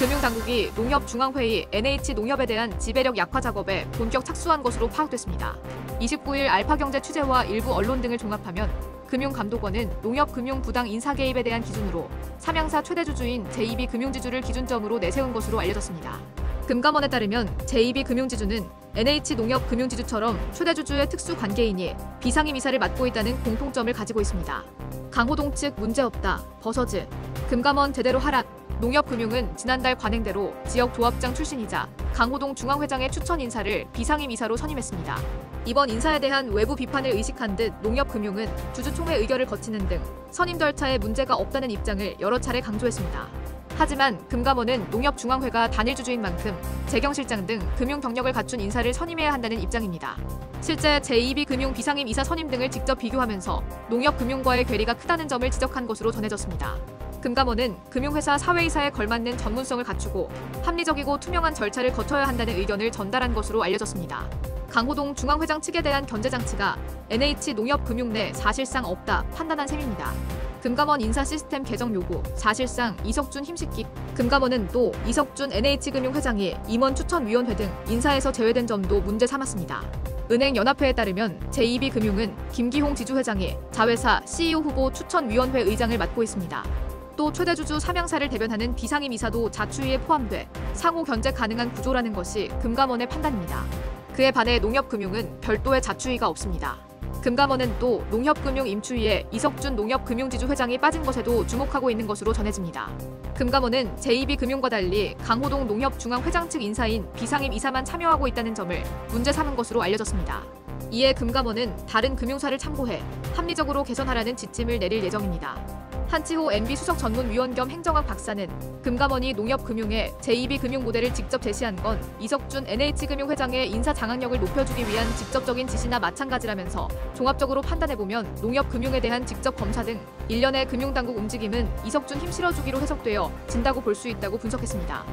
금융당국이 농협중앙회의 NH농협에 대한 지배력 약화 작업에 본격 착수한 것으로 파악됐습니다. 29일 알파경제 취재와 일부 언론 등을 종합하면 금융감독원은 농협금융부당 인사 개입에 대한 기준으로 삼양사 최대 주주인 제2B 금융지주를 기준점으로 내세운 것으로 알려졌습니다. 금감원에 따르면 제2B 금융지주는 NH농협금융지주처럼 최대 주주의 특수관계인이 비상임 이사를 맡고 있다는 공통점을 가지고 있습니다. 강호동 측 문제없다. 버서즈. 금감원 제대로 하라. 농협금융은 지난달 관행대로 지역조합장 출신이자 강호동 중앙회장의 추천 인사를 비상임 이사로 선임했습니다. 이번 인사에 대한 외부 비판을 의식한 듯 농협금융은 주주총회 의결을 거치는 등 선임 절차에 문제가 없다는 입장을 여러 차례 강조했습니다. 하지만 금감원은 농협중앙회가 단일 주주인 만큼 재경실장 등 금융 경력을 갖춘 인사를 선임해야 한다는 입장입니다. 실제 제2B 금융 비상임 이사 선임 등을 직접 비교하면서 농협금융과의 괴리가 크다는 점을 지적한 것으로 전해졌습니다. 금감원은 금융회사 사회이사에 걸맞는 전문성을 갖추고 합리적이고 투명한 절차를 거쳐야 한다는 의견을 전달한 것으로 알려졌습니다. 강호동 중앙회장 측에 대한 견제장치가 NH농협금융 내 사실상 없다 판단한 셈입니다. 금감원 인사 시스템 개정 요구, 사실상 이석준 힘식기. 금감원은 또 이석준 NH금융 회장이 임원 추천위원회 등 인사에서 제외된 점도 문제 삼았습니다. 은행연합회에 따르면 제2B 금융은 김기홍 지주회장이 자회사 CEO 후보 추천위원회 의장을 맡고 있습니다. 또 최대 주주 삼양사를 대변하는 비상임 이사도 자추위에 포함돼 상호 견제 가능한 구조라는 것이 금감원의 판단입니다. 그에 반해 농협금융은 별도의 자추위가 없습니다. 금감원은 또 농협금융 임추위에 이석준 농협금융지주 회장이 빠진 것에도 주목하고 있는 것으로 전해집니다. 금감원은 제2B 금융과 달리 강호동 농협중앙회장 측 인사인 비상임 이사만 참여하고 있다는 점을 문제 삼은 것으로 알려졌습니다. 이에 금감원은 다른 금융사를 참고해 합리적으로 개선하라는 지침을 내릴 예정입니다. 한치호 MB수석전문위원 겸 행정학 박사는 금감원이 농협금융의 제2B 금융 모델을 직접 제시한 건 이석준 NH금융 회장의 인사 장악력을 높여주기 위한 직접적인 지시나 마찬가지라면서 종합적으로 판단해보면 농협금융에 대한 직접 검사 등 일련의 금융당국 움직임은 이석준 힘 실어주기로 해석되어 진다고 볼 수 있다고 분석했습니다.